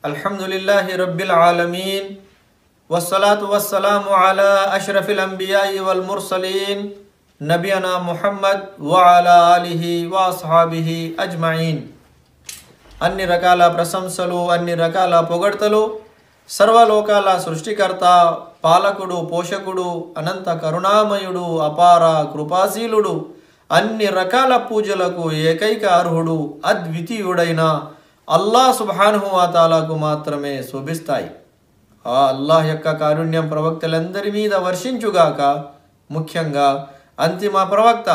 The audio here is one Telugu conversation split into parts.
అల్హమ్దులిల్లాహి రబ్బిల్ ఆలమీన్ వస్సలాతు వస్సలాము అలా అష్రఫిల్ అంబియాయి వల్ ముర్సలీన్ నబియనా ముహమ్మద్ వ అలా ఆలిహి వ అస్హాబిహి అజ్మఈన్. అన్ని రకాల ప్రశంసలు, అన్ని రకాల పొగడ్తలు సర్వలోకాల సృష్టికర్త, పాలకుడు, పోషకుడు, అనంత కరుణామయుడు, అపార కృపాశీలుడు, అన్ని రకాల పూజలకు ఏకైక అర్హుడు, అద్వితీయుడైన అల్లాహ్ సుబ్హానహు వ తఆలాకు మాత్రమే శోభిస్తాయి. ఆ అల్లాహ్ యొక్క కారుణ్యం ప్రవక్తలందరి మీద వర్షించుగాక. ముఖ్యంగా అంతిమ ప్రవక్త,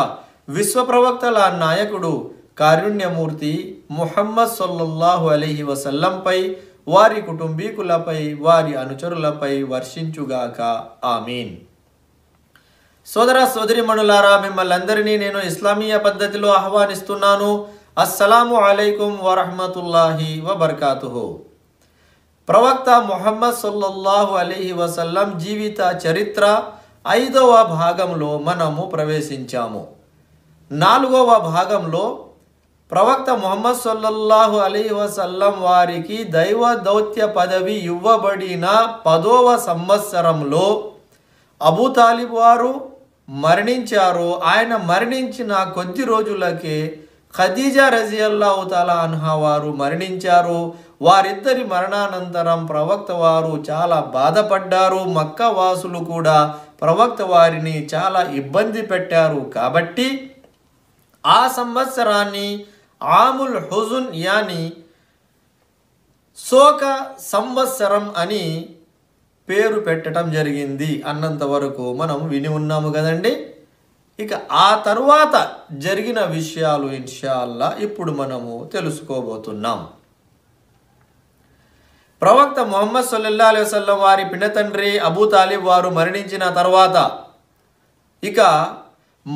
విశ్వ ప్రవక్తల నాయకుడు, కారుణ్యమూర్తి ముహమ్మద్ సల్లల్లాహు అలైహి వసల్లంపై, వారి కుటుంబీకులపై, వారి అనుచరులపై వర్షించుగాక. ఆమీన్. సోదర సోదరిమణులారా, మిమ్మల్ని అందరినీ నేను ఇస్లామీయ పద్ధతిలో ఆహ్వానిస్తున్నాను. అస్సలాము అలైకుం వరహ్మతుల్లాహి వబర్కాతుహు. ప్రవక్త ముహమ్మద్ సల్లల్లాహు అలైహి వసల్లం జీవిత చరిత్ర 5వ భాగంలో మనము ప్రవేశించాము. 4వ భాగంలో ప్రవక్త ముహమ్మద్ సల్లల్లాహు అలైహి వసల్లం వారికి దైవ దౌత్య పదవి ఇవ్వబడిన 10వ సంవత్సరంలో అబూ తాలిబ్ వారు మరణించారు. ఆయన మరణించిన కొద్ది రోజులకే ఖదీజా రజియల్లాహు తాలా అన్హా వారు మరణించారు. వారిద్దరి మరణానంతరం ప్రవక్త వారు చాలా బాధపడ్డారు. మక్కా వాసులు కూడా ప్రవక్త వారిని చాలా ఇబ్బంది పెట్టారు. కాబట్టి ఆ సంవత్సరాన్ని ఆముల్ హుజున్ యాని శోక సంవత్సరం అని పేరు పెట్టడం జరిగింది. అన్నంత వరకు మనం విని ఉన్నాము కదండి. ఇక ఆ తరువాత జరిగిన విషయాలు ఇన్షాల్లా ఇప్పుడు మనము తెలుసుకోబోతున్నాం. ప్రవక్త ముహమ్మద్ సల్లల్లాహు అలైహి వసల్లం వారి పినతండ్రి అబూ తాలిబ్ వారు మరణించిన తర్వాత ఇక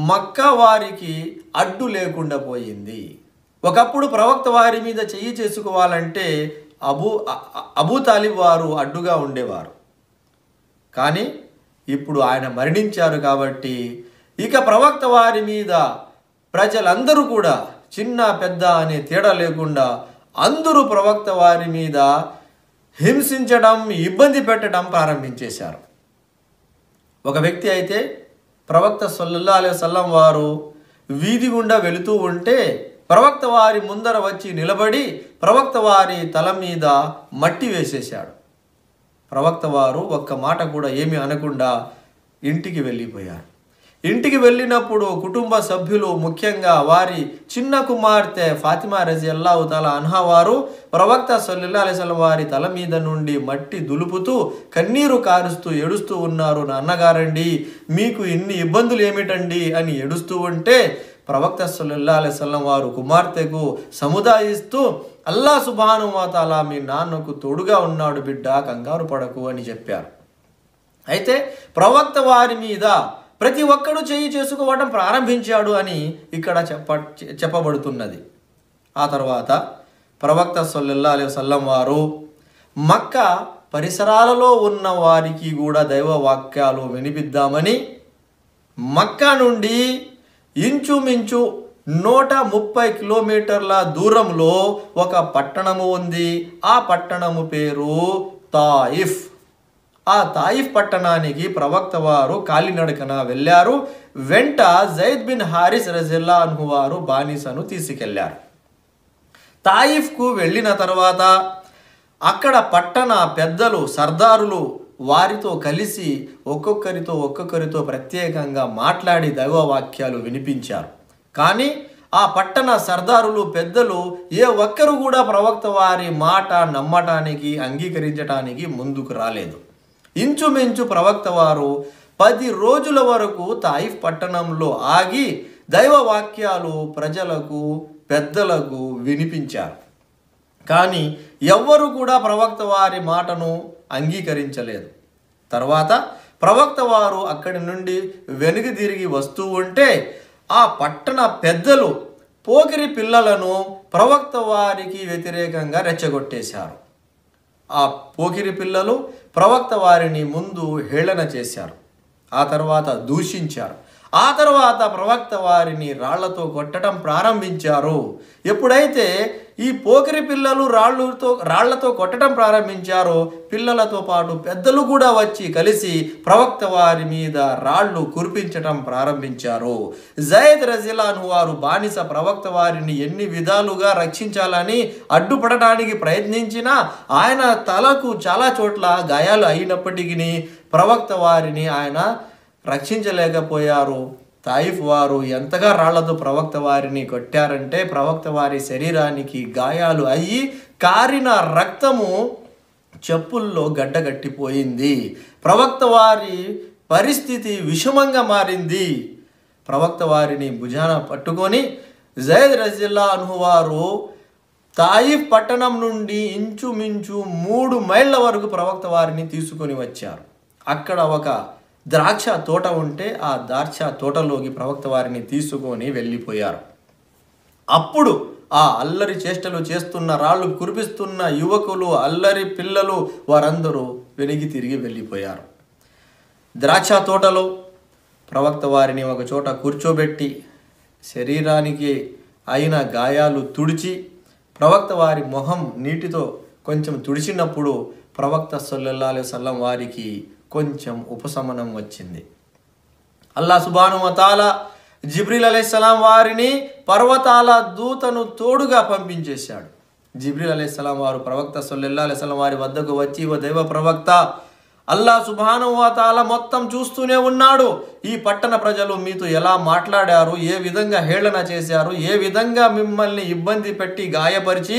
మక్కా వారికి అడ్డు లేకుండా పోయింది. ఒకప్పుడు ప్రవక్త వారి మీద చెయ్యి చేసుకోవాలంటే అబూ తాలిబ్ వారు అడ్డుగా ఉండేవారు. కానీ ఇప్పుడు ఆయన మరణించారు కాబట్టి ఇక ప్రవక్త వారి మీద ప్రజలందరూ కూడా చిన్న పెద్ద అనే తేడా లేకుండా అందరూ ప్రవక్త వారి మీద హింసించడం, ఇబ్బంది పెట్టడం ప్రారంభించేశారు. ఒక వ్యక్తి అయితే ప్రవక్త సల్లల్లాహు అలైహి వసల్లం వారు వీధి గుండా వెళుతూ ఉంటే ప్రవక్త వారి ముందర వచ్చి నిలబడి ప్రవక్త వారి తల మీద మట్టి వేసేశాడు. ప్రవక్త వారు ఒక్క మాట కూడా ఏమీ అనకుండా ఇంటికి వెళ్ళిపోయారు. ఇంటికి వెళ్ళినప్పుడు కుటుంబ సభ్యులు, ముఖ్యంగా వారి చిన్న కుమార్తె ఫాతిమా రజియల్లాహు తాలా అన్హా వారు ప్రవక్త సల్లల్లాహు అలైహి వసల్లం వారి తల మీద నుండి మట్టి దులుపుతూ కన్నీరు కారుస్తూ ఏడుస్తూ ఉన్నారు. నాన్నగారండి, మీకు ఇన్ని ఇబ్బందులు ఏమిటండి అని ఏడుస్తూ ఉంటే ప్రవక్త సల్లల్లాహు అలైహి వసల్లం వారు కుమార్తెకు సముదాయిస్తూ, అల్లాహ్ సుబ్హానహు వ తఆలా మీ నాన్నకు తోడుగా ఉన్నాడు బిడ్డ, కంగారు పడకు అని చెప్పారు. అయితే ప్రవక్త వారి మీద ప్రతి ఒక్కడు చేయి చేసుకోవడం ప్రారంభించాడు అని ఇక్కడ చెప్పబడుతున్నది. ఆ తర్వాత ప్రవక్త సల్లల్లాహు అలైహి వసల్లం వారు మక్కా పరిసరాలలో ఉన్న వారికి కూడా దైవ వాక్యాలు వినిపిద్దామని మక్కా నుండి ఇంచుమించు 130 కిలోమీటర్ల దూరంలో ఒక పట్టణము ఉంది. ఆ పట్టణము పేరు తాయిఫ్. ఆ తాయిఫ్ పట్టణానికి ప్రవక్త వారు కాలినడకన వెళ్ళారు. వెంట జైద్ బిన్ హారిస్ రజియల్లాహు అన్హు వారు బానిసను తీసుకెళ్లారు. తాయిఫ్కు వెళ్ళిన తర్వాత అక్కడ పట్టణ పెద్దలు, సర్దారులు వారితో కలిసి ఒక్కొక్కరితో ప్రత్యేకంగా మాట్లాడి దైవవాక్యాలు వినిపించారు. కానీ ఆ పట్టణ సర్దారులు, పెద్దలు ఏ ఒక్కరు కూడా ప్రవక్త వారి మాట నమ్మటానికి, అంగీకరించటానికి ముందుకు రాలేదు. ఇంచుమించు ప్రవక్త వారు 10 రోజుల వరకు తాయిఫ్ పట్టణంలో ఆగి దైవ వాక్యాలు ప్రజలకు, పెద్దలకు వినిపించారు. కానీ ఎవ్వరు కూడా ప్రవక్త వారి మాటను అంగీకరించలేదు. తర్వాత ప్రవక్త వారు అక్కడి నుండి వెనుక తిరిగి వస్తూ ఉంటే ఆ పట్టణ పెద్దలు పోకిరి పిల్లలను ప్రవక్త వారికి వ్యతిరేకంగా రెచ్చగొట్టేశారు. ఆ పోకిరి పిల్లలు ప్రవక్త వారిని ముందు హేళన చేశారు, ఆ తర్వాత దూషించారు. ఆ తర్వాత ప్రవక్త వారిని రాళ్లతో కొట్టడం ప్రారంభించారు. ఎప్పుడైతే ఈ పోకిరి పిల్లలు రాళ్లతో కొట్టడం ప్రారంభించారో పిల్లలతో పాటు పెద్దలు కూడా వచ్చి కలిసి ప్రవక్త వారి మీద రాళ్లు కురిపించడం ప్రారంభించారు. జైద్ రజిలాను వారు బానిస ప్రవక్త వారిని ఎన్ని విధాలుగా రక్షించాలని అడ్డుపడటానికి ప్రయత్నించినా ఆయన తలకు చాలా చోట్ల గాయాలు అయినప్పటికీ ప్రవక్త వారిని ఆయన రక్షించలేకపోయారు. తాయిఫ్ వారు ఎంతగా రాళ్లతో ప్రవక్త వారిని కొట్టారంటే ప్రవక్త వారి శరీరానికి గాయాలు అయ్యి కారిన రక్తము చెప్పుల్లో గడ్డగట్టిపోయింది. ప్రవక్త వారి పరిస్థితి విషమంగా మారింది. ప్రవక్త వారిని భుజాన పట్టుకొని జైద్ రజిల్లా అన్హు వారు తాయిఫ్ పట్టణం నుండి ఇంచుమించు 3 మైళ్ళ వరకు ప్రవక్త వారిని తీసుకొని వచ్చారు. అక్కడ ఒక ద్రాక్ష తోట ఉంటే ఆ ద్రాక్ష తోటలోకి ప్రవక్త వారిని తీసుకొని వెళ్ళిపోయారు. అప్పుడు ఆ అల్లరి చేష్టలు చేస్తున్న రాళ్ళు కురిపిస్తున్న యువకులు, అల్లరి పిల్లలు వారందరూ వెనక్కి తిరిగి వెళ్ళిపోయారు. ద్రాక్ష తోటలో ప్రవక్త వారిని ఒక చోట కూర్చోబెట్టి శరీరానికి అయిన గాయాలు తుడిచి ప్రవక్త వారి మొహం నీటితో కొంచెం తుడిచినప్పుడు ప్రవక్త సల్లల్లాహు అలైహి వసల్లం వారికి కొంచెం ఉపశమనం వచ్చింది. అల్లాహ్ సుబ్హానహు వ తఆలా జిబ్రీల్ అలైహిస్సలాం వారిని పర్వతాల దూతను తోడుగా పంపించేశాడు. జిబ్రీల్ అలైహిస్సలాం వారు ప్రవక్త సల్లల్లాహు అలైహి వసల్లం వారి వద్దకు వచ్చి, ఓ దైవ ప్రవక్త, అల్లాహ్ సుబ్హానహు వ తఆలా మొత్తం చూస్తూనే ఉన్నాడు. ఈ పట్టణ ప్రజలు మీతో ఎలా మాట్లాడారు, ఏ విధంగా హేళన చేశారు, ఏ విధంగా మిమ్మల్ని ఇబ్బంది పెట్టి గాయపరిచి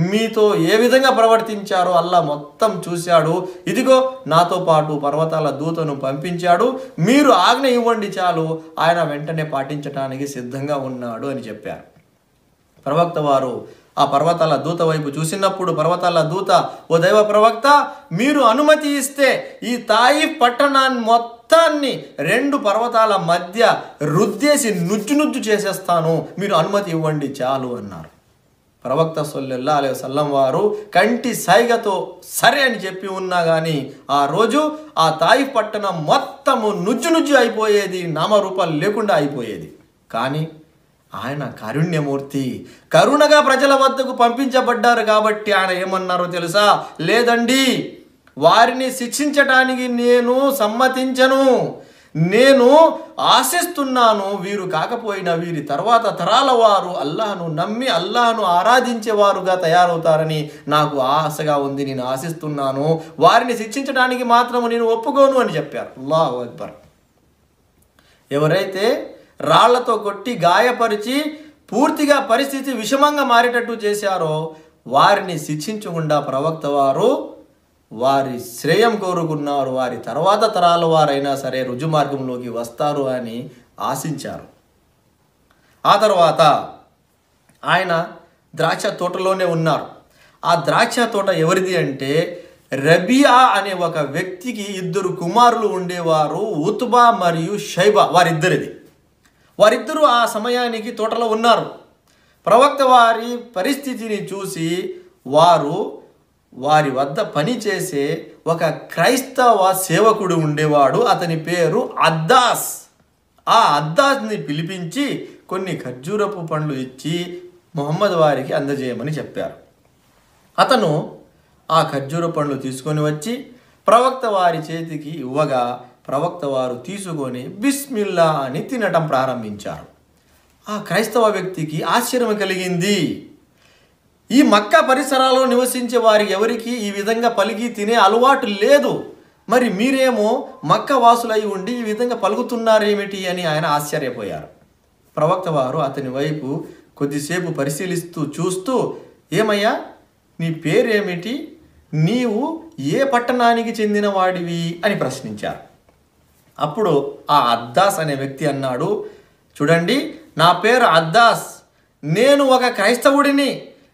మీతో ఏ విధంగా ప్రవర్తించారో అల్లాహ్ మొత్తం చూశాడు. ఇదిగో నాతో పాటు పర్వతాల దూతను పంపించాడు, మీరు ఆజ్ఞ ఇవ్వండి చాలు, ఆయన వెంటనే పాటించడానికి సిద్ధంగా ఉన్నాడు అని చెప్పారు. ప్రవక్త వారు ఆ పర్వతాల దూత వైపు చూసినప్పుడు పర్వతాల దూత, ఓ దైవ ప్రవక్త, మీరు అనుమతి ఇస్తే ఈ తాయిఫ్ పట్టణాన్ని మొత్తాన్ని 2 పర్వతాల మధ్య రుద్దేసి నుజ్జు చేసేస్తాను, మీరు అనుమతి ఇవ్వండి చాలు అన్నారు. ప్రవక్త సల్లల్లాహు అలైహి వసల్లం వారు కంటి సైగతో సరే అని చెప్పి ఉన్నా కానీ ఆ రోజు ఆ తాయిఫ్ పట్టణం మొత్తము నుజ్జు అయిపోయేది, నామరూపాలు లేకుండా అయిపోయేది. కానీ ఆయన కారుణ్యమూర్తి, కరుణగా ప్రజల వద్దకు పంపించబడ్డారు కాబట్టి ఆయన ఏమన్నారో తెలుసా? లేదండి, వారిని శిక్షించటానికి నేను సమ్మతించను, నేను ఆశిస్తున్నాను వీరు కాకపోయినా వీరి తర్వాత తరాల వారు అల్లాహ్ను నమ్మి అల్లాహ్ను ఆరాధించేవారుగా తయారవుతారని నాకు ఆశగా ఉంది, నేను ఆశిస్తున్నాను, వారిని శిక్షించడానికి మాత్రము నేను ఒప్పుకోను అని చెప్పారు. అల్లాహు అక్బర్. ఎవరైతే రాళ్లతో కొట్టి గాయపరిచి పూర్తిగా పరిస్థితి విషమంగా మారేటట్టు చేశారో వారిని శిక్షించకుండా ప్రవక్త వారు వారి శ్రేయం కోరుకున్నారు, వారి తర్వాత తరాల వారైనా సరే రుజు మార్గంలోకి వస్తారు అని ఆశించారు. ఆ తర్వాత ఆయన ద్రాక్ష తోటలోనే ఉన్నారు. ఆ ద్రాక్ష తోట ఎవరిది అంటే రబియా అనే ఒక వ్యక్తికి 2 కుమారులు ఉండేవారు, ఉత్బా మరియు షైబా, వారిద్దరూ ఆ సమయానికి తోటలో ఉన్నారు. ప్రవక్త వారి పరిస్థితిని చూసి వారి వద్ద పనిచేసే ఒక క్రైస్తవ సేవకుడు ఉండేవాడు, అతని పేరు అద్దాస్. ఆ అద్దాస్ని పిలిపించి కొన్ని ఖర్జూరపు పండ్లు ఇచ్చి ముహమ్మద్ వారికి అందజేయమని చెప్పారు. అతను ఆ ఖర్జూర పండ్లు తీసుకొని వచ్చి ప్రవక్త వారి చేతికి ఇవ్వగా ప్రవక్త వారు తీసుకొని బిస్మిల్లా అని తినటం ప్రారంభించారు. ఆ క్రైస్తవ వ్యక్తికి ఆశ్చర్యం కలిగింది. ఈ మక్కా పరిసరాల్లో నివసించే వారికి ఎవరికి ఈ విధంగా పలికి తినే అలవాటు లేదు, మరి మీరేమో మక్కా వాసులై ఉండి ఈ విధంగా పలుకుతున్నారేమిటి అని ఆయన ఆశ్చర్యపోయారు. ప్రవక్త వారు అతని వైపు కొద్దిసేపు పరిశీలిస్తూ చూస్తూ, ఏమయ్యా నీ పేరేమిటి, నీవు ఏ పట్టణానికి చెందిన వాడివి అని ప్రశ్నించారు. అప్పుడు ఆ అద్దాస్ అనే వ్యక్తి అన్నాడు, చూడండి, నా పేరు అద్దాస్, నేను ఒక క్రైస్తవుడిని,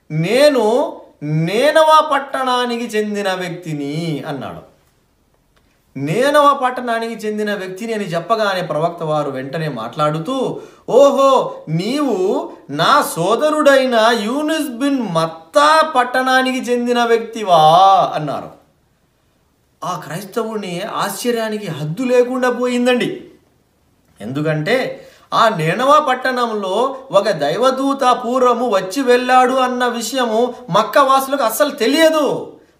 నేను నేనవ పట్టణానికి చెందిన వ్యక్తిని అన్నాడు. నేనవ పట్టణానికి చెందిన వ్యక్తిని అని చెప్పగానే ప్రవక్త వారు వెంటనే మాట్లాడుతూ, ఓహో, నీవు నా సోదరుడైన యూనుస్ బిన్ మత్తా పట్టణానికి చెందిన వ్యక్తివా అన్నారు. ఆ క్రైస్తవుని ఆశ్చర్యానికి హద్దు లేకుండా పోయిందండి. ఎందుకంటే ఆ నేనవా పట్టణంలో ఒక దైవదూత పూర్వము వచ్చి వెళ్ళాడు అన్న విషయము మక్కా వాసులకు అస్సలు తెలియదు.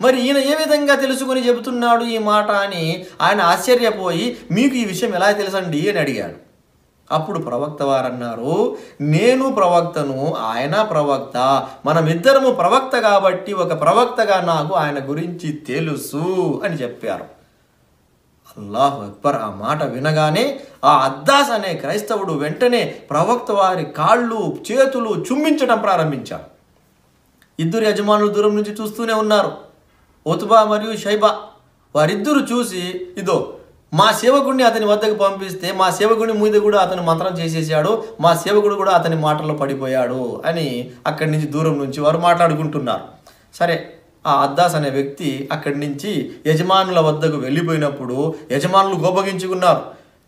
మరి ఈయన ఏ విధంగా తెలుసుకొని చెబుతున్నాడు ఈ మాట అని ఆయన ఆశ్చర్యపోయి, మీకు ఈ విషయం ఎలా తెలుసండి అని అడిగాడు. అప్పుడు ప్రవక్త వారు అన్నారు, నేను ప్రవక్తను, ఆయన ప్రవక్త, మనమిద్దరము ప్రవక్త కాబట్టి ఒక ప్రవక్తగా నాకు ఆయన గురించి తెలుసు అని చెప్పారు. అల్లాహు అక్బర్. ఆ మాట వినగానే ఆ అద్దాస్ అనే క్రైస్తవుడు వెంటనే ప్రవక్త వారి కాళ్ళు చేతులు చుమ్మించడం ప్రారంభించారు. ఇద్దరు యజమానులు దూరం నుంచి చూస్తూనే ఉన్నారు. ఉత్బా మరియు షైబా వారిద్దరూ చూసి, ఇదో మా సేవకుడిని అతని వద్దకు పంపిస్తే మా సేవకుడి మీద కూడా అతను మంత్రం చేసేసాడు, మా సేవకుడు కూడా అతని మాటల్లో పడిపోయాడు అని అక్కడి నుంచి దూరం నుంచి వారు మాట్లాడుకుంటున్నారు. సరే, ఆ అద్దాస్ అనే వ్యక్తి అక్కడి నుంచి యజమానుల వద్దకు వెళ్ళిపోయినప్పుడు యజమానులు కోపగించుకున్నారు.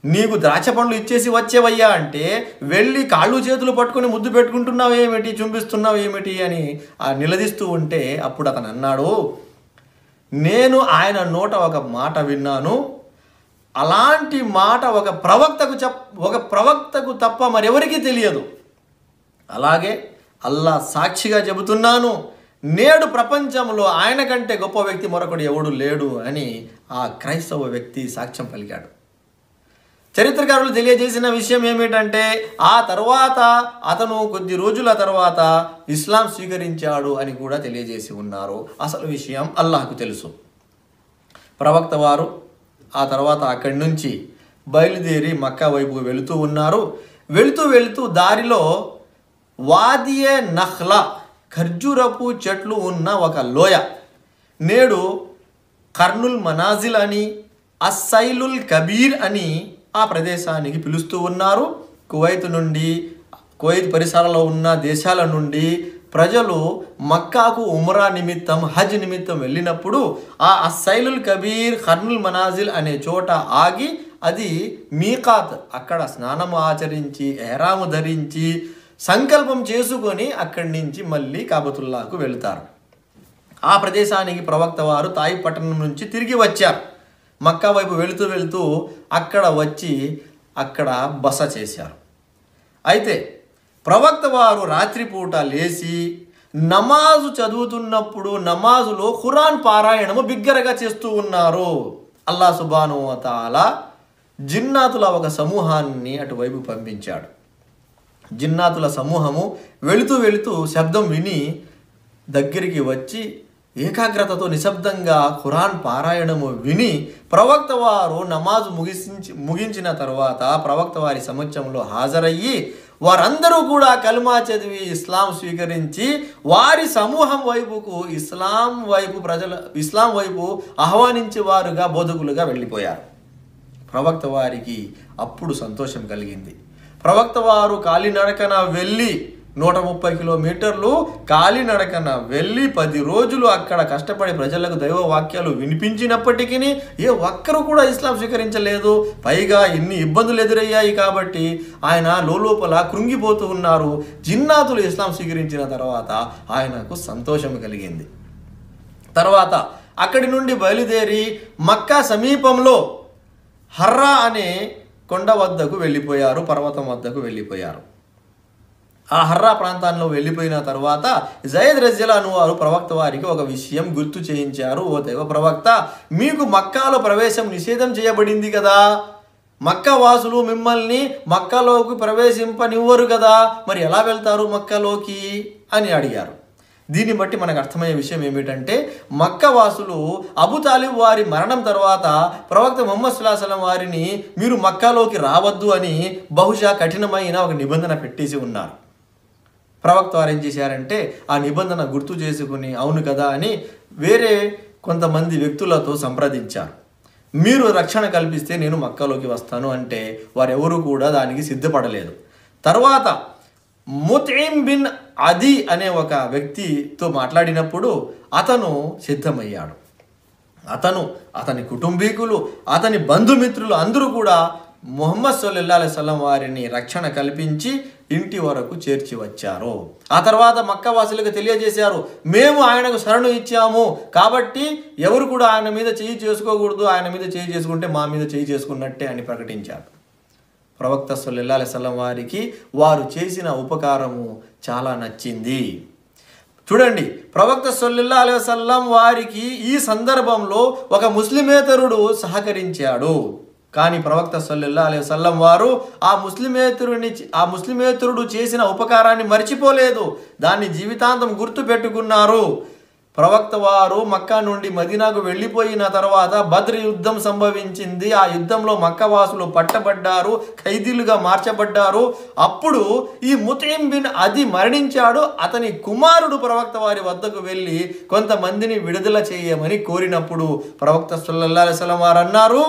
నీకు ద్రాక్ష పండ్లు ఇచ్చేసి వచ్చేవయ్యా అంటే వెళ్ళి కాళ్ళు చేతులు పట్టుకొని ముద్దు పెట్టుకుంటున్నావు ఏమిటి, చుంబిస్తున్నావు ఏమిటి అని నిలదీస్తూ ఉంటే అప్పుడు అతను అన్నాడు, నేను ఆయన నోట ఒక మాట విన్నాను, అలాంటి మాట ఒక ప్రవక్తకు తప్ప మరెవరికీ తెలియదు. అలాగే అల్లా సాక్షిగా చెబుతున్నాను, నేడు ప్రపంచంలో ఆయన కంటే గొప్ప వ్యక్తి మరొకడు ఎవడు లేడు అని ఆ క్రైస్తవ వ్యక్తి సాక్ష్యం పలికాడు. చరిత్రకారులు తెలియజేసిన విషయం ఏమిటంటే ఆ తర్వాత అతను కొద్ది రోజుల తర్వాత ఇస్లాం స్వీకరించాడు అని కూడా తెలియజేసి ఉన్నారు. అసలు విషయం అల్లాహకు తెలుసు. ప్రవక్త వారు ఆ తర్వాత అక్కడి నుంచి బయలుదేరి మక్కా వైపు వెళుతూ ఉన్నారు. వెళుతూ దారిలో వాదియే నఖ్లా, ఖర్జూరపు చెట్లు ఉన్న ఒక లోయ, నేడు కర్నుల్ మనాజిల్ అని, అస్సైలుల్ కబీర్ అని ఆ ప్రదేశానికి పిలుస్తూ ఉన్నారు. కువైత్ పరిసరాల్లో ఉన్న దేశాల నుండి ప్రజలు మక్కాకు ఉమ్రా నిమిత్తం, హజ్ నిమిత్తం వెళ్ళినప్పుడు ఆ అస్సైలుల్ కబీర్, కర్నుల్ మనాజిల్ అనే చోట ఆగి అది మీకాత్, అక్కడ స్నానం ఆచరించి ఎహ్రాము ధరించి సంకల్పం చేసుకొని అక్కడి నుంచి మళ్ళీ కాబతుల్లాకు వెళుతారు. ఆ ప్రదేశానికి ప్రవక్త వారు తాయి పట్టణం నుంచి తిరిగి వచ్చారు. మక్కా వైపు వెళుతూ అక్కడ వచ్చి అక్కడ బస చేశారు. అయితే ప్రవక్త వారు రాత్రిపూట లేచి నమాజు చదువుతున్నప్పుడు నమాజులో ఖురాన్ పారాయణము బిగ్గరగా చేస్తూ ఉన్నారు. అల్లాహ్ సుబ్హానహు వ తఆలా జిన్నాతుల ఒక సమూహాన్ని అటువైపు పంపించాడు. జిన్నాతుల సమూహము వెళుతూ శబ్దం విని దగ్గరికి వచ్చి ఏకాగ్రతతో నిశ్శబ్దంగా ఖురాన్ పారాయణము విని ప్రవక్త వారు నమాజు ముగించిన తర్వాత ప్రవక్త వారి సమక్షంలో హాజరయ్యి వారందరూ కూడా కల్మా చదివి ఇస్లాం స్వీకరించి వారి సమూహం వైపుకు ఇస్లాం వైపు ఆహ్వానించే వారుగా బోధకులుగా వెళ్ళిపోయారు. ప్రవక్త వారికి అప్పుడు సంతోషం కలిగింది. ప్రవక్త వారు కాలినడకన వెళ్ళి 130 కిలోమీటర్లు కాలినడకన వెళ్ళి 10 రోజులు అక్కడ కష్టపడి ప్రజలకు దైవ వాక్యాలు వినిపించినప్పటికీ ఏ ఒక్కరు కూడా ఇస్లాం స్వీకరించలేదు. పైగా ఎన్ని ఇబ్బందులు ఎదురయ్యాయి కాబట్టి ఆయన లోపల కృంగిపోతూ ఉన్నారు. జిన్నాతులు ఇస్లాం స్వీకరించిన తర్వాత ఆయనకు సంతోషం కలిగింది. తర్వాత అక్కడి నుండి బయలుదేరి మక్కా సమీపంలో హర్రా అనే కొండ వద్దకు వెళ్ళిపోయారు, పర్వతం వద్దకు వెళ్ళిపోయారు. ఆ హర్రా ప్రాంతాల్లో వెళ్ళిపోయిన తర్వాత జయద్ రజియల్లాహు వారు ప్రవక్త వారికి ఒక విషయం గుర్తు చేయించారు. ఓ దైవ ప్రవక్త, మీకు మక్కాలో ప్రవేశం నిషేధం చేయబడింది కదా, మక్కా వాసులు మిమ్మల్ని మక్కాలోకి ప్రవేశింపనివ్వరు కదా, మరి ఎలా వెళ్తారు మక్కాలోకి అని అడిగారు. దీన్ని బట్టి మనకు అర్థమయ్యే విషయం ఏమిటంటే మక్కా వాసులు అబూ తాలిబ్ వారి మరణం తర్వాత ప్రవక్త ముహమ్మద్ సల్లల్లాహు అలైహి వసల్లం వారిని మీరు మక్కాలోకి రావద్దు అని బహుశా కఠినమైన ఒక నిబంధన పెట్టేసి ఉన్నారు. ప్రవక్త వారు ఏం చేశారంటే ఆ నిబంధన గుర్తు చేసుకుని అవును కదా అని వేరే కొంతమంది వ్యక్తులతో సంప్రదించారు. మీరు రక్షణ కల్పిస్తే నేను మక్కాలోకి వస్తాను అంటే వారెవరూ కూడా దానికి సిద్ధపడలేదు. తర్వాత ముత్ఇమ్ బిన్ అదీ అనే ఒక వ్యక్తితో మాట్లాడినప్పుడు అతను సిద్ధమయ్యాడు. అతని కుటుంబీకులు, అతని బంధుమిత్రులు అందరూ కూడా ముహమ్మద్ సల్లల్లాహు అలైహి వసల్లం వారిని రక్షణ కల్పించి ఇంటి వరకు చేర్చి వచ్చారు. ఆ తర్వాత మక్కా వాసులకు తెలియజేశారు, మేము ఆయనకు శరణు ఇచ్చాము కాబట్టి ఎవరు కూడా ఆయన మీద చేయి చేసుకోకూడదు, ఆయన మీద చేయి చేసుకుంటే మా మీద చేయి చేసుకున్నట్టే అని ప్రకటించారు. ప్రవక్త సల్లల్లాహు అలైహి వసల్లం వారికి వారు చేసిన ఉపకారము చాలా నచ్చింది. చూడండి, ప్రవక్త సల్లల్లాహు అలైహి వసల్లం వారికి ఈ సందర్భంలో ఒక ముస్లిమేతరుడు సహకరించాడు. కానీ ప్రవక్త సల్లల్లాహు అలైహి వసల్లం వారు ఆ ముస్లిమేతరుడు చేసిన ఉపకారాన్ని మర్చిపోలేదు, దాన్ని జీవితాంతం గుర్తు పెట్టుకున్నారు. ప్రవక్త వారు మక్కా నుండి మదీనాకు వెళ్ళిపోయిన తర్వాత బద్ర్ యుద్ధం సంభవించింది. ఆ యుద్ధంలో మక్కవాసులు పట్టబడ్డారు, ఖైదీలుగా మార్చబడ్డారు. అప్పుడు ఈ ముతయిమ్ బిన్ అదీ మరణించాడు. అతని కుమారుడు ప్రవక్త వారి వద్దకు వెళ్ళి కొంతమందిని విడుదల చేయమని కోరినప్పుడు ప్రవక్త సల్లల్లాహు అలైహి వసల్లం వారు అన్నారు,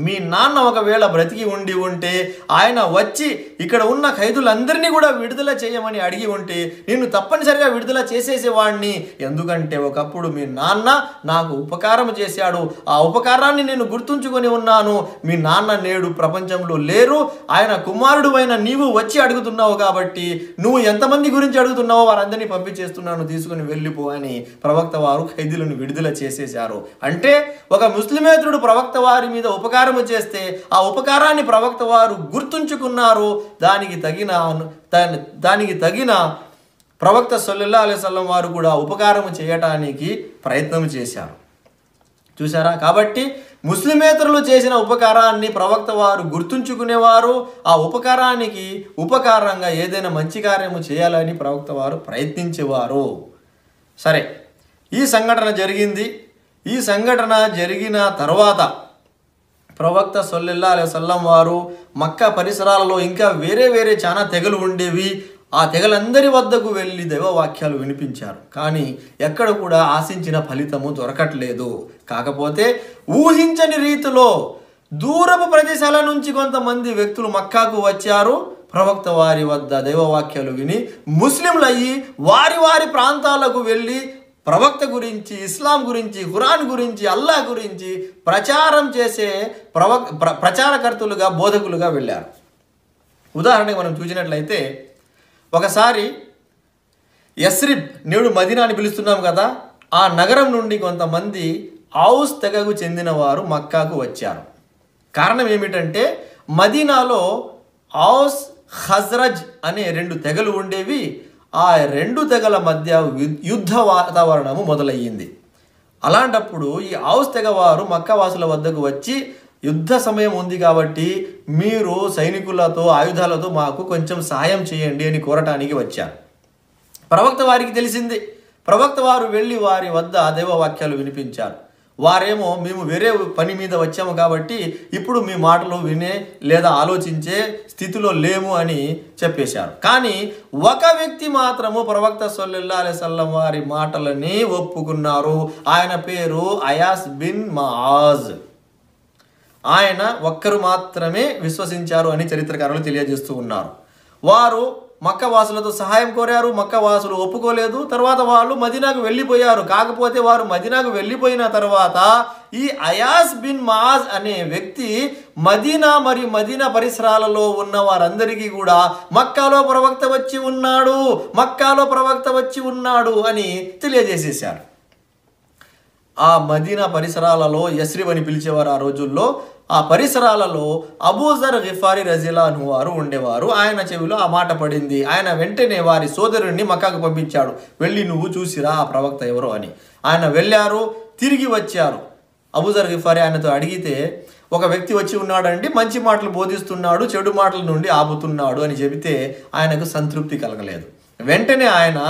మీ నాన్న ఒకవేళ బ్రతికి ఉంటే ఆయన వచ్చి ఇక్కడ ఉన్న ఖైదులందరినీ కూడా విడుదల చేయమని అడిగి ఉంటే నేను తప్పనిసరిగా విడుదల చేసేసేవాడిని. ఎందుకంటే ఒకప్పుడు మీ నాన్న నాకు ఉపకారం చేశాడు, ఆ ఉపకారాన్ని నేను గుర్తుంచుకొని ఉన్నాను. మీ నాన్న నేడు ప్రపంచంలో లేరు, ఆయన కుమారుడు అయిన నీవు వచ్చి అడుగుతున్నావు కాబట్టి నువ్వు ఎంతమంది గురించి అడుగుతున్నావో వారందరినీ పంపించేస్తున్నాను, తీసుకుని వెళ్ళిపో అని ప్రవక్త వారు ఖైదీలను విడుదల చేసేశారు. అంటే ఒక ముస్లిమేతరుడు ప్రవక్త వారి మీద ఉపకారం చేస్తే ఆ ఉపకారాన్ని ప్రవక్త వారు గుర్తుంచుకున్నారు. దానికి తగిన ప్రవక్త సల్లల్లాహు అలైహి వసల్లం వారు కూడా ఉపకారం చేయటానికి ప్రయత్నం చేశారు. చూసారా? కాబట్టి ముస్లిమేతరులు చేసిన ఉపకారాన్ని ప్రవక్త వారు గుర్తుంచుకునేవారు. ఆ ఉపకారానికి ఉపకారంగా ఏదైనా మంచి కార్యము చేయాలని ప్రవక్త వారు ప్రయత్నించేవారు. సరే, ఈ సంఘటన జరిగింది. ఈ సంఘటన జరిగిన తర్వాత ప్రవక్త సల్లల్లాహు అలైహి వసల్లం వారు మక్కా పరిసరాలలో ఇంకా వేరే చాలా తెగలు ఉండేవి. ఆ తెగలందరి వద్దకు వెళ్ళి దైవవాక్యాలు వినిపించారు. కానీ ఎక్కడ కూడా ఆశించిన ఫలితము దొరకట్లేదు. కాకపోతే ఊహించని రీతిలో దూరపు ప్రదేశాల నుంచి కొంతమంది వ్యక్తులు మక్కాకు వచ్చారు. ప్రవక్త వారి వద్ద దైవవాక్యాలు విని ముస్లింలు అయ్యి వారి ప్రాంతాలకు వెళ్ళి ప్రవక్త గురించి, ఇస్లాం గురించి, ఖురాన్ గురించి, అల్లాహ్ గురించి ప్రచారం చేసే ప్రచారకర్తలుగా, బోధకులుగా వెళ్ళారు. ఉదాహరణకు మనం చూసినట్లయితే ఒకసారి యస్రిబ్, నేడు మదీనా అని పిలుస్తున్నాం కదా, ఆ నగరం నుండి కొంతమంది ఔస్ తెగకు చెందిన వారు మక్కాకు వచ్చారు. కారణం ఏమిటంటే మదీనాలో ఔస్, ఖజ్రజ్ అనే 2 తెగలు ఉండేవి. ఆ 2 తెగల మధ్య యుద్ధ వాతావరణము మొదలయ్యింది. అలాంటప్పుడు ఈ ఔస్ తెగ వారు మక్కావాసుల వద్దకు వచ్చి, యుద్ధ సమయం ఉంది కాబట్టి మీరు సైనికులతో, ఆయుధాలతో మాకు కొంచెం సాయం చేయండి అని కోరటానికి వచ్చారు. ప్రవక్త వారికి తెలిసింది. ప్రవక్త వారు వెళ్ళి వారి వద్ద దైవవాక్యాలు వినిపించారు. వారేమో మేము వేరే పని మీద వచ్చాము కాబట్టి ఇప్పుడు మీ మాటలు వినే లేదా ఆలోచించే స్థితిలో లేము అని చెప్పేశారు. కానీ ఒక వ్యక్తి మాత్రము ప్రవక్త సల్లల్లాహు అలైహి వసల్లం వారి మాటలని ఒప్పుకున్నారు. ఆయన పేరు అయాస్ బిన్ మఆజ్. ఆయన ఒక్కరు మాత్రమే విశ్వసించారు అని చరిత్రకారులు తెలియజేస్తూ ఉన్నారు. వారు మక్కవాసులతో సహాయం కోరారు. మక్కవాసులు ఒప్పుకోలేదు. తర్వాత వాళ్ళు మదీనాకు వెళ్ళిపోయారు. కాకపోతే వారు మదీనాకు వెళ్ళిపోయిన తర్వాత ఈ అయాస్ బిన్ మఆజ్ అనే వ్యక్తి మదీనా మరియు మదీనా పరిసరాలలో ఉన్న వారందరికీ కూడా మక్కాలో ప్రవక్త వచ్చి ఉన్నాడు అని తెలియజేసేశారు. ఆ మదీనా పరిసరాలలో యస్రిబ్ అని పిలిచేవారు ఆ రోజుల్లో. ఆ పరిసరాలలో అబూజర్ గిఫారీ రజియల్లాహు అన్హు వారు ఉండేవారు. ఆయన చెవిలో ఆ మాట పడింది. ఆయన వెంటనే వారి సోదరుడిని మక్కాకు పంపించాడు. వెళ్ళి నువ్వు చూసిరా ఆ ప్రవక్త ఎవరో అని. ఆయన వెళ్ళారు, తిరిగి వచ్చారు. అబూజర్ గిఫారీ ఆయనతో అడిగితే, ఒక వ్యక్తి వచ్చి ఉన్నాడండి, మంచి మాటలు బోధిస్తున్నాడు, చెడు మాటల నుండి ఆపుతున్నాడు అని చెబితే ఆయనకు సంతృప్తి కలగలేదు. వెంటనే ఆయన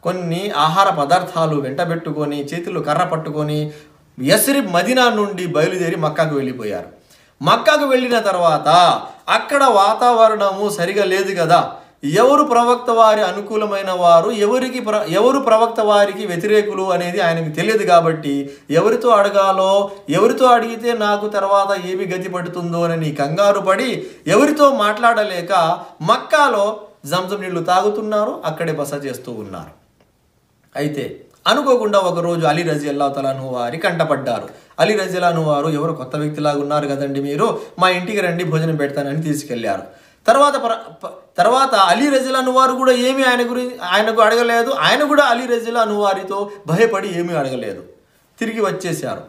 కొన్ని ఆహార పదార్థాలు వెంటబెట్టుకొని, చేతులు కర్ర పట్టుకొని యస్రిబ్ మదీనా నుండి బయలుదేరి మక్కాకు వెళ్ళిపోయారు. మక్కాకు వెళ్ళిన తర్వాత అక్కడ వాతావరణము సరిగా లేదు కదా. ఎవరు ప్రవక్త వారి అనుకూలమైన వారు, ఎవరు ప్రవక్త వారికి వ్యతిరేకులు అనేది ఆయనకు తెలియదు. కాబట్టి ఎవరితో అడగాలో, ఎవరితో అడిగితే నాకు తర్వాత ఏమి గతి పడుతుందో అని కంగారు పడి ఎవరితో మాట్లాడలేక మక్కాలో జంజం నీళ్లు తాగుతున్నారు, అక్కడే బస చేస్తూ ఉన్నారు. అయితే అనుకోకుండా ఒకరోజు అలీ రజియల్లాహు తఆలా అన్హు వారి కంటపడ్డారు. అలీ రజియల్లాహు అన్హు వారు ఎవరు కొత్త వ్యక్తిలాగా ఉన్నారు కదండి, మీరు మా ఇంటికి రండి, భోజనం పెడతానని తీసుకెళ్లారు. తర్వాత అలీ రజియల్లాహు అన్హు వారు కూడా ఏమీ ఆయనకు అడగలేదు. ఆయన కూడా అలీ రజియల్లాహు అన్హు వారితో భయపడి ఏమీ అడగలేదు. తిరిగి వచ్చేశారు.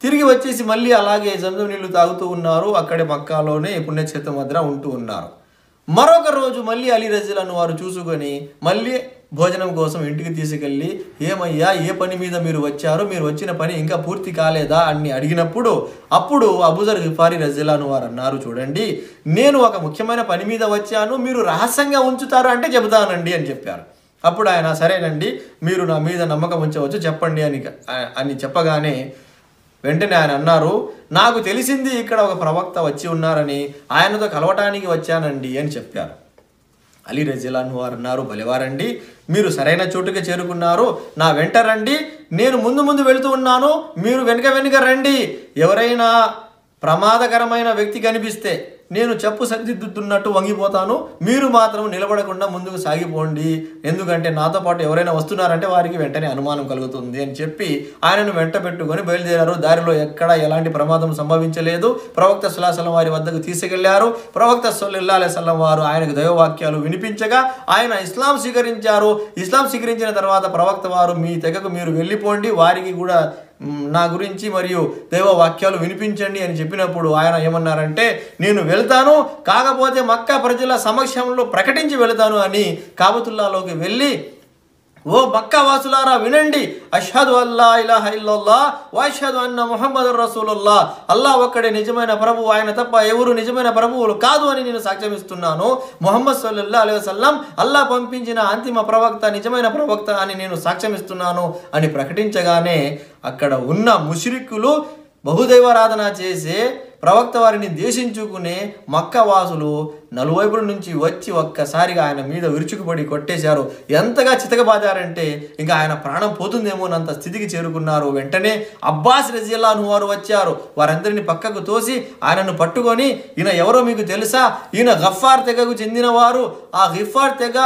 తిరిగి వచ్చేసి మళ్ళీ అలాగే జంజం నీళ్లు తాగుతూ ఉన్నారు. అక్కడే మక్కాలోనే పుణ్యక్షేత్రం వద్ద ఉంటూ ఉన్నారు. మరొక రోజు మళ్ళీ అలీ రజియల్లాహు వారు చూసుకొని మళ్ళీ భోజనం కోసం ఇంటికి తీసుకెళ్ళి, ఏమయ్యా, ఏ పని మీద మీరు వచ్చారు, మీరు వచ్చిన పని ఇంకా పూర్తి కాలేదా అని అడిగినప్పుడు అప్పుడు అబూజర్ గిఫారీ రజియల్లాహు వారు అన్నారు, చూడండి, నేను ఒక ముఖ్యమైన పని మీద వచ్చాను, మీరు రహస్యంగా ఉంచుతారు అంటే చెబుతానండి అని చెప్పారు. అప్పుడు ఆయన, సరేనండి, మీరు నా మీద నమ్మకం ఉంచవచ్చు, చెప్పండి అని చెప్పగానే వెంటనే ఆయన అన్నారు, నాకు తెలిసింది ఇక్కడ ఒక ప్రవక్త వచ్చి ఉన్నారని, ఆయనతో కలవటానికి వచ్చానండి అని చెప్పారు. అలీ రజియల్లాహు వారు అన్నారు, భలేవారండి, మీరు సరైన చోటుకి చేరుకున్నారు, నా వెంట రండి, నేను ముందు వెళుతూ ఉన్నాను, మీరు వెనుక రండి. ఎవరైనా ప్రమాదకరమైన వ్యక్తి కనిపిస్తే నేను చెప్పు సరిదిద్దుతున్నట్టు వంగిపోతాను, మీరు మాత్రం నిలబడకుండా ముందుకు సాగిపోండి, ఎందుకంటే నాతో పాటు ఎవరైనా వస్తున్నారంటే వారికి వెంటనే అనుమానం కలుగుతుంది అని చెప్పి ఆయనను వెంట పెట్టుకొని బయలుదేరారు. దారిలో ఎక్కడ ఎలాంటి ప్రమాదం సంభవించలేదు. ప్రవక్త సల్లల్లాహు అలైహి వసల్లం వారి వద్దకు తీసుకెళ్లారు. ప్రవక్త సల్లల్లాహు అలైహి వసల్లం వారు ఆయనకు దైవవాక్యాలు వినిపించగా ఆయన ఇస్లాం స్వీకరించారు. ఇస్లాం స్వీకరించిన తర్వాత ప్రవక్త వారు, మీ తెగకు మీరు వెళ్ళిపోండి, వారికి కూడా నా గురించి మరియు దైవ వాక్యాలు వినిపించండి అని చెప్పినప్పుడు ఆయన ఏమన్నారంటే, నేను వెళ్తాను, కాకపోతే మక్కా ప్రజల సమక్షంలో ప్రకటించి వెళతాను అని కాబతుల్లాలోకి వెళ్ళి, ఓ మక్కా వాసులారా వినండి, అష్హదు అల్లా ఇలాహ ఇల్లల్లాహ్ వ అష్హదు అన్న ముహమ్మదుర్ రసూలుల్లాహ్, అల్లాహ్ ఒక్కడే నిజమైన ప్రభువు, ఆయన తప్ప ఎవరు నిజమైన ప్రభువులు కాదు అని నేను సాక్ష్యమిస్తున్నాను. ముహమ్మద్ సల్లల్లాహు అలైహి వసల్లం అల్లాహ్ పంపించిన అంతిమ ప్రవక్త, నిజమైన ప్రవక్త అని నేను సాక్ష్యమిస్తున్నాను అని ప్రకటించగానే అక్కడ ఉన్న ముష్రిక్కులు, బహుదైవారాధన చేసే ప్రవక్త వారిని దేశించుకునే మక్కా వాసులు నలువైపుల నుంచి వచ్చి ఒక్కసారిగా ఆయన మీద విరుచుకుపడి కొట్టేశారు. ఎంతగా చితకబాదారంటే ఇంకా ఆయన ప్రాణం పోతుందేమోనంత స్థితికి చేరుకున్నారు. వెంటనే అబ్బాస్ రజియల్లాహు వారు వచ్చారు. వారందరినీ పక్కకు తోసి ఆయనను పట్టుకొని, ఈయన ఎవరో మీకు తెలుసా, ఈయన గఫార్ తెగకు చెందినవారు, ఆ గఫార్ తెగ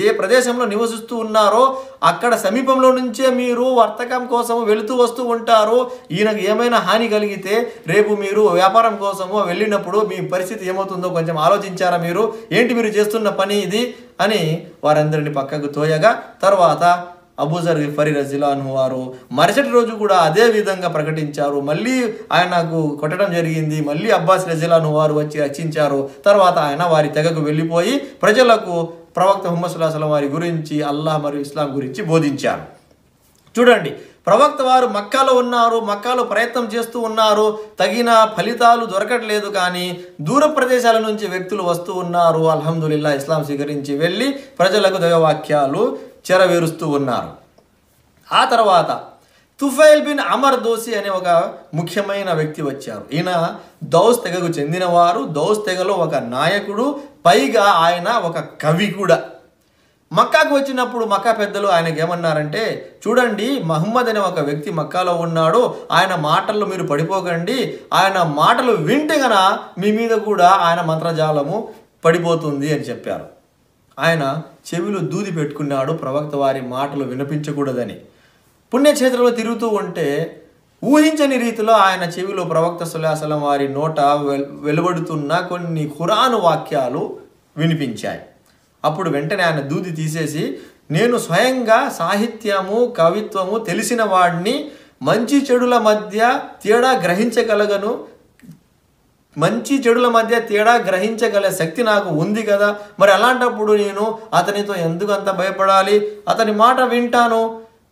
ఏ ప్రదేశంలో నివసిస్తూ ఉన్నారో అక్కడ సమీపంలో నుంచే మీరు వర్తకం కోసం వెళుతూ వస్తూ ఉంటారు. ఈయనకు ఏమైనా హాని కలిగితే రేపు మీరు వ్యాపారం కోసమో వెళ్ళినప్పుడు మీ పరిస్థితి ఏమవుతుందో కొంచెం ఆలోచించారా మీరు? ఏంటి మీరు చేస్తున్న పని ఇది అని వారందరిని పక్కకు తోయగా తర్వాత అబూజర్ గిఫారీ రజియల్లాహు వారు మరుసటి రోజు కూడా అదే విధంగా ప్రకటించారు. మళ్ళీ ఆయనకు కొట్టడం జరిగింది. మళ్ళీ అబ్బాస్ రజియల్లాహు వారు వచ్చి రక్షించారు. తర్వాత ఆయన వారి తెగకు వెళ్ళిపోయి ప్రజలకు ప్రవక్త ముహమ్మద్ సల్లల్లాహు అలైహి వసల్లం వారి గురించి, అల్లాహ్ మరియు ఇస్లాం గురించి బోధించారు. చూడండి, ప్రవక్త వారు మక్కాలో ఉన్నారు, మక్కాలో ప్రయత్నం చేస్తూ ఉన్నారు, తగిన ఫలితాలు దొరకట్లేదు, కానీ దూర ప్రదేశాల నుంచి వ్యక్తులు వస్తూ ఉన్నారు. అల్హమ్దులిల్లాహ్, ఇస్లాం స్వీకరించి వెళ్ళి ప్రజలకు దైవవాక్యాలు చెరవేరుస్తూ ఉన్నారు. ఆ తర్వాత తుఫైల్ బిన్ అమర్ దోసి అనే ఒక ముఖ్యమైన వ్యక్తి వచ్చారు. ఈయన దౌస్ తెగకు చెందినవారు, దౌస్ తెగలో ఒక నాయకుడు, పైగా ఆయన ఒక కవి కూడా. మక్కాకు వచ్చినప్పుడు మక్కా పెద్దలు ఆయనకి ఏమన్నారంటే, చూడండి, మహమ్మద్ అనే ఒక వ్యక్తి మక్కాలో ఉన్నాడు, ఆయన మాటల్లో మీరు పడిపోకండి, ఆయన మాటలు వింటే గన మీ మీద కూడా ఆయన మంత్రజాలము పడిపోతుంది అని చెప్పారు. ఆయన చెవిలో దూది పెట్టుకున్నాడు, ప్రవక్త వారి మాటలు వినిపించకూడదని. పుణ్యక్షేత్రంలో తిరుగుతూ ఉంటే ఊహించని రీతిలో ఆయన చెవిలో ప్రవక్త సల్లల్లాహు అలైహి వసల్లం వారి నోట వెలువడుతున్న కొన్ని ఖురాను వాక్యాలు వినిపించాయి. అప్పుడు వెంటనే ఆయన దూది తీసేసి, నేను స్వయంగా సాహిత్యము, కవిత్వము తెలిసిన వాడిని, మంచి చెడుల మధ్య తేడా గ్రహించగలగను, మంచి చెడుల మధ్య తేడా గ్రహించగల శక్తి నాకు ఉంది కదా, మరి అలాంటప్పుడు నేను అతనితో ఎందుకు అంత భయపడాలి, అతని మాట వింటాను,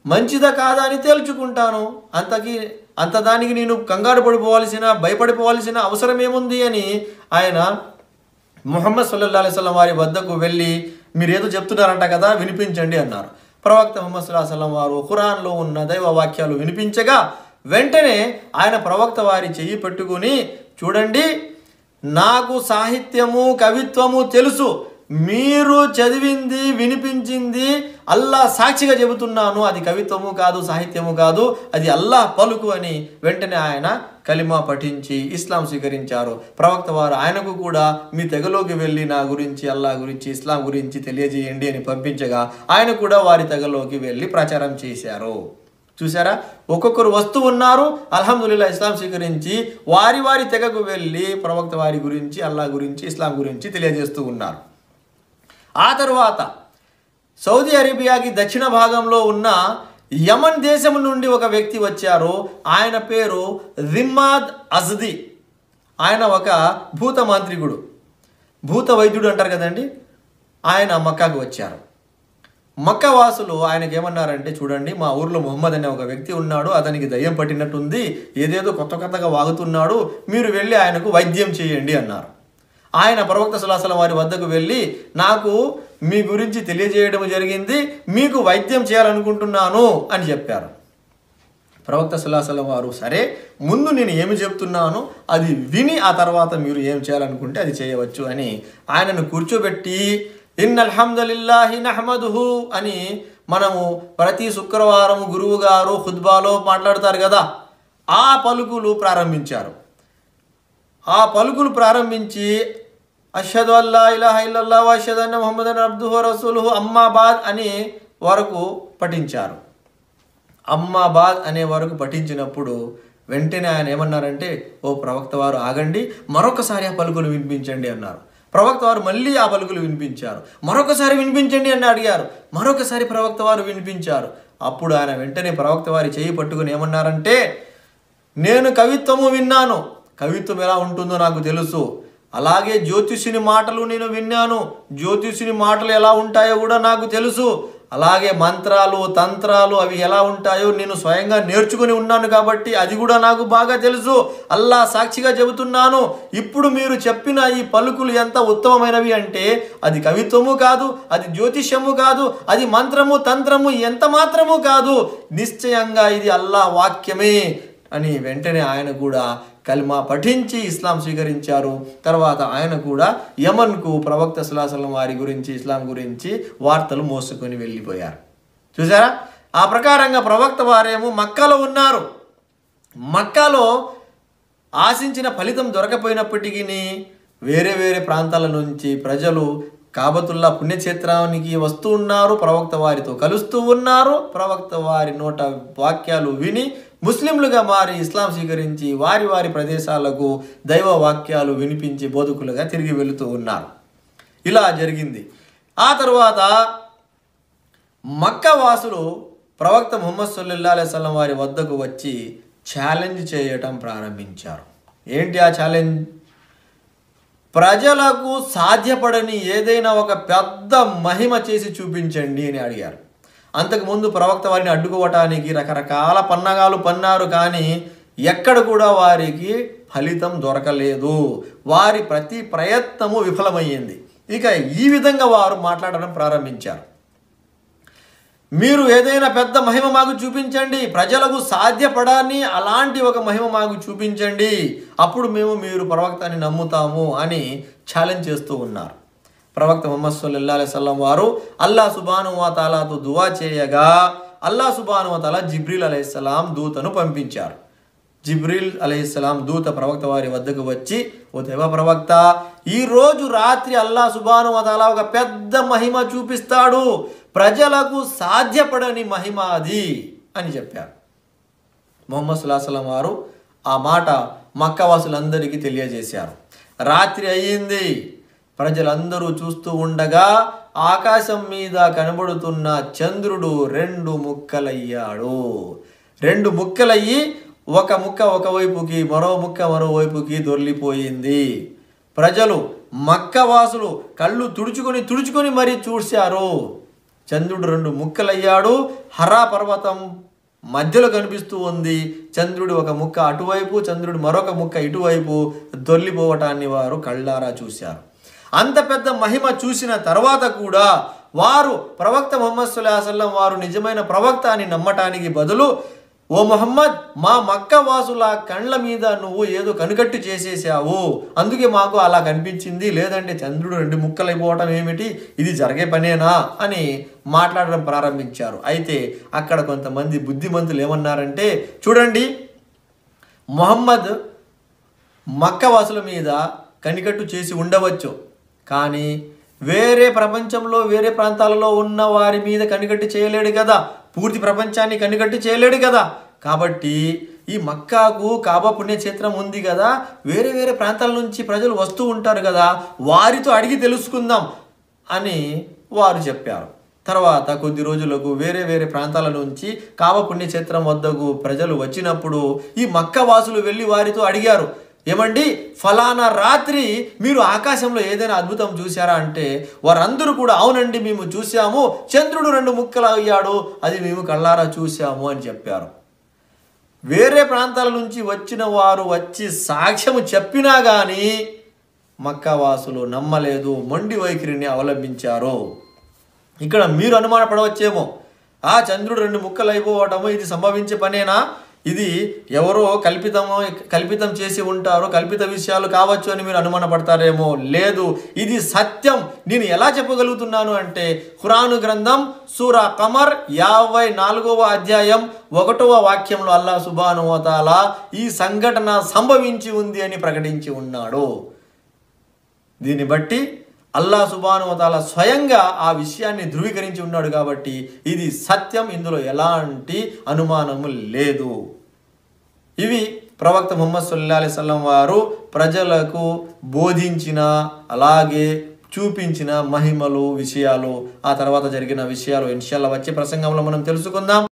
మంచిదా కాదా అని తేల్చుకుంటాను, అంత దానికి నేను కంగారు పడిపోవాల్సిన, భయపడిపోవాల్సిన అవసరం ఏముంది అని ఆయన ముహమ్మద్ సల్లల్లాహు అలైహి వసల్లం వారి వద్దకు వెళ్ళి, మీరేదో చెప్తున్నారంట కదా, వినిపించండి అన్నారు. ప్రవక్త ముహమ్మద్ సల్లల్లాహు అలైహి వసల్లం వారు ఖురాన్లో ఉన్న దైవ వాక్యాలు వినిపించగా వెంటనే ఆయన ప్రవక్త వారి చెయ్యి పెట్టుకుని, చూడండి, నాకు సాహిత్యము, కవిత్వము తెలుసు, మీరు చదివింది, వినిపించింది అల్లాహ్ సాక్షిగా చెబుతున్నాను, అది కవిత్వము కాదు, సాహిత్యము కాదు, అది అల్లాహ్ పలుకు అని వెంటనే ఆయన కలిమా పఠించి ఇస్లాం స్వీకరించారు. ప్రవక్త వారు ఆయనకు కూడా మీ తెగలోకి వెళ్ళి నా గురించి, అల్లాహ్ గురించి, ఇస్లాం గురించి తెలియజేయండి అని పంపించగా ఆయన కూడా వారి తెగలోకి వెళ్ళి ప్రచారం చేశారు. చూసారా, ఒక్కొక్కరు వస్తూ ఉన్నారు, అల్హమ్దులిల్లాహ్ ఇస్లాం స్వీకరించి వారి వారి తెగకు వెళ్ళి ప్రవక్త వారి గురించి, అల్లాహ్ గురించి, ఇస్లాం గురించి తెలియజేస్తూ ఉన్నారు. ఆ తరువాత సౌదీ అరేబియాకి దక్షిణ భాగంలో ఉన్న యమన్ దేశం నుండి ఒక వ్యక్తి వచ్చారు. ఆయన పేరు జిమ్మాద్ అజ్ది. ఆయన ఒక భూత మాంత్రికుడు, భూత వైద్యుడు అంటారు కదండి. ఆయన మక్కాకు వచ్చారు. మక్కా వాసులు ఆయనకి ఏమన్నారంటే, చూడండి, మా ఊర్లో ముహమ్మద్ అనే ఒక వ్యక్తి ఉన్నాడు, అతనికి దయ్యం పట్టినట్టుంది, ఏదేదో కొత్త కొత్తగా వాగుతున్నాడు, మీరు వెళ్ళి ఆయనకు వైద్యం చేయండి అన్నారు. ఆయన ప్రవక్త సల్లల్లాహు అలైహి వసల్లం వారి వద్దకు వెళ్ళి, నాకు మీ గురించి తెలియజేయడం జరిగింది, మీకు వైద్యం చేయాలనుకుంటున్నాను అని చెప్పారు. ప్రవక్త సల్లల్లాహు అలైహి వసల్లం వారు, సరే, ముందు నేను ఏమి చెప్తున్నాను అది విని ఆ తర్వాత మీరు ఏం చేయాలనుకుంటే అది చేయవచ్చు అని ఆయనను కూర్చోబెట్టి, ఇన్నల్ హమ్దలిల్లాహి నహ్మదుహు అని మనము ప్రతి శుక్రవారం గురువు గారు ఖుత్బాలో మాట్లాడతారు కదా, ఆ పలుకులు ప్రారంభించారు. ఆ పలుకులు ప్రారంభించి అష్హదు అల్లా ఇలాహ ఇల్లల్లాహు వ అష్హదు అన్న ముహమ్మదన్ అబ్దుహు వ రసూలుహు అమ్మాబాద్ అని వరకు పఠించారు. అమ్మాబాద్ అనే వరకు పఠించినప్పుడు వెంటనే ఆయన ఏమన్నారంటే, ఓ ప్రవక్త వారు ఆగండి, మరొకసారి ఆ పలుకులు వినిపించండి అన్నారు. ప్రవక్త వారు మళ్ళీ ఆ పలుకులు వినిపించారు. మరొకసారి వినిపించండి అని అడిగారు. మరొకసారి ప్రవక్త వారు వినిపించారు. అప్పుడు ఆయన వెంటనే ప్రవక్త వారి చేయి పట్టుకుని ఏమన్నారంటే, నేను కవిత్వము విన్నాను, కవిత్వం ఎలా ఉంటుందో నాకు తెలుసు, అలాగే జ్యోతిష్యుని మాటలు నేను విన్నాను, జ్యోతిష్యుని మాటలు ఎలా ఉంటాయో కూడా నాకు తెలుసు, అలాగే మంత్రాలు తంత్రాలు అవి ఎలా ఉంటాయో నేను స్వయంగా నేర్చుకుని ఉన్నాను కాబట్టి అది కూడా నాకు బాగా తెలుసు. అల్లా సాక్షిగా చెబుతున్నాను, ఇప్పుడు మీరు చెప్పిన ఈ పలుకులు ఎంత ఉత్తమమైనవి అంటే అది కవిత్వము కాదు, అది జ్యోతిష్యము కాదు, అది మంత్రము తంత్రము ఎంత మాత్రము కాదు, నిశ్చయంగా ఇది అల్లా వాక్యమే అని వెంటనే ఆయన కూడా కల్మా పఠించి ఇస్లాం స్వీకరించారు. తర్వాత ఆయన కూడా యమన్కు ప్రవక్త సల్లల్లాహు అలైహి వసల్లం వారి గురించి, ఇస్లాం గురించి వార్తలు మోసుకొని వెళ్ళిపోయారు. చూసారా? ఆ ప్రకారంగా ప్రవక్త వారేమో మక్కాలో ఉన్నారు. మక్కాలో ఆశించిన ఫలితం దొరకపోయినప్పటికీ వేరే వేరే ప్రాంతాల నుంచి ప్రజలు కాబతుల్లా పుణ్యక్షేత్రానికి వస్తూ ఉన్నారు, ప్రవక్త వారితో కలుస్తూ ఉన్నారు. ప్రవక్త వారి నోట వాక్యాలు విని ముస్లింలుగా మారి ఇస్లాం స్వీకరించి వారి వారి ప్రదేశాలకు దైవ వాక్యాలు వినిపించి బోధకులుగా తిరిగి వెళుతూ ఉన్నారు. ఇలా జరిగింది. ఆ తరువాత మక్కా వాసులు ప్రవక్త ముహమ్మద్ సల్లల్లాహు అలైహి వసల్లం వారి వద్దకు వచ్చి ఛాలెంజ్ చేయటం ప్రారంభించారు. ఏంటి ఆ ఛాలెంజ్? ప్రజలకు సాధ్యపడని ఏదైనా ఒక పెద్ద మహిమ చేసి చూపించండి అని అడిగారు. అంతకుముందు ప్రవక్త వారిని అడ్డుకోవటానికి రకరకాల పన్నాగాలు పన్నారు, కానీ ఎక్కడ కూడా వారికి ఫలితం దొరకలేదు. వారి ప్రతి ప్రయత్నము విఫలమయ్యింది. ఇక ఈ విధంగా వారు మాట్లాడడం ప్రారంభించారు. మీరు ఏదైనా పెద్ద మహిమ మాకు చూపించండి, ప్రజలకు సాధ్యపడాన్ని అలాంటి ఒక మహిమ మాకు చూపించండి, అప్పుడు మేము మీరు ప్రవక్తని నమ్ముతాము అని ఛాలెంజ్ చేస్తూ ఉన్నారు. ప్రవక్త ముహమ్మద్ సల్లల్లాహు అలైహి వసల్లం వారు అల్లాహ్ సుబ్హానహు వ తఆలాతో దువా చేయగా అల్లాహ్ సుబ్హానహు వ తఆలా జిబ్రీల్ అలైహిస్సలాం దూతను పంపించారు. జిబ్రీల్ అలైహిస్సలాం దూత ప్రవక్త వారి వద్దకు వచ్చి, ఓ దైవ ప్రవక్త, ఈరోజు రాత్రి అల్లాహ్ సుబ్హానహు వ తఆలా ఒక పెద్ద మహిమ చూపిస్తాడు, ప్రజలకు సాధ్యపడని మహిమ అది అని చెప్పారు. ముహమ్మద్ సల్లల్లాహు అలైహి వసల్లం వారు ఆ మాట మక్కావాసులందరికీ తెలియజేశారు. రాత్రి అయ్యింది. ప్రజలందరూ చూస్తూ ఉండగా ఆకాశం మీద కనబడుతున్న చంద్రుడు 2 ముక్కలయ్యాడు. 2 ముక్కలయ్యి ఒక ముక్క ఒకవైపుకి, మరో ముక్క మరోవైపుకి దొర్లిపోయింది. ప్రజలు మక్కవాసులు కళ్ళు తుడుచుకొని మరీ చూశారు. చంద్రుడు 2 ముక్కలయ్యాడు. హరా పర్వతం మధ్యలో కనిపిస్తూ ఉంది. చంద్రుడు ఒక ముక్క అటువైపు, చంద్రుడు మరొక ముక్క ఇటువైపు దొర్లిపోవటాన్ని వారు కళ్ళారా చూశారు. అంత పెద్ద మహిమ చూసిన తర్వాత కూడా వారు ప్రవక్త ముహమ్మద్ సల్లల్లాహు అలైహి వసల్లం వారు నిజమైన ప్రవక్త అని నమ్మటానికి బదులు, ఓ ముహమ్మద్, మా మక్క వాసుల కళ్ళ మీద నువ్వు ఏదో కనుకట్టు చేసేసావు, అందుకే మాకు అలా కనిపించింది, లేదంటే చంద్రుడు 2 ముక్కలైపోవటం ఏమిటి, ఇది జరిగే పనేనా అని మాట్లాడడం ప్రారంభించారు. అయితే అక్కడ కొంతమంది బుద్ధిమంతులు ఏమన్నారంటే, చూడండి, ముహమ్మద్ మక్క వాసుల మీద కనికట్టు చేసి ఉండవచ్చు, కానీ వేరే ప్రపంచంలో వేరే ప్రాంతాలలో ఉన్న వారి మీద కనికట్టు చేయలేడు కదా, పూర్తి ప్రపంచాన్ని కనికట్టు చేయలేడు కదా. కాబట్టి ఈ మక్కాకు కాబా పుణ్యక్షేత్రం ఉంది కదా, వేరే వేరే ప్రాంతాల నుంచి ప్రజలు వస్తూ ఉంటారు కదా, వారితో అడిగి తెలుసుకుందాం అని వారు చెప్పారు. తర్వాత కొద్ది రోజులకు వేరే వేరే ప్రాంతాల నుంచి కాబ పుణ్యక్షేత్రం వద్దకు ప్రజలు వచ్చినప్పుడు ఈ మక్కా వాసులు వెళ్ళి వారితో అడిగారు, ఏమండి ఫలానా రాత్రి మీరు ఆకాశంలో ఏదైనా అద్భుతం చూశారా అంటే వారందరూ కూడా అవునండి మేము చూసాము, చంద్రుడు 2 ముక్కలు అయ్యాడు, అది మేము కళ్ళారా చూసాము అని చెప్పారు. వేరే ప్రాంతాల నుంచి వచ్చిన వారు వచ్చి సాక్ష్యము చెప్పినా కానీ మక్కా వాసులు నమ్మలేదు, మొండి వైఖరిని అవలంబించారు. ఇక్కడ మీరు అనుమానపడవచ్చేమో, ఆ చంద్రుడు 2 ముక్కలు అయిపోవటము ఇది సంభవించే పనేనా, ఇది ఎవరో కల్పితం చేసి ఉంటారు, కల్పిత విషయాలు కావచ్చు అని మీరు అనుమానపడతారేమో. లేదు, ఇది సత్యం. నేను ఎలా చెప్పగలుగుతున్నాను అంటే ఖురాను గ్రంథం సూరా కమర్ 54వ అధ్యాయం 1వ వాక్యంలో అల్లాహ్ సుబ్హానహు వ తఆలా ఈ సంఘటన సంభవించి ఉంది అని ప్రకటించి ఉన్నాడు. దీన్ని బట్టి అల్లాహ్ సుబ్హానహు వ తఆలా స్వయంగా ఆ విషయాన్ని ధృవీకరించి ఉన్నాడు కాబట్టి ఇది సత్యం, ఇందులో ఎలాంటి అనుమానము లేదు. ఇవి ప్రవక్త ముహమ్మద్ సల్లల్లాహు అలైహి వసల్లం వారు ప్రజలకు బోధించిన అలాగే చూపించిన మహిమలు విషయాలు, ఆ తర్వాత జరిగిన విషయాలు ఇన్షాల్లాహ్ వచ్చే ప్రసంగంలో మనం తెలుసుకుందాం.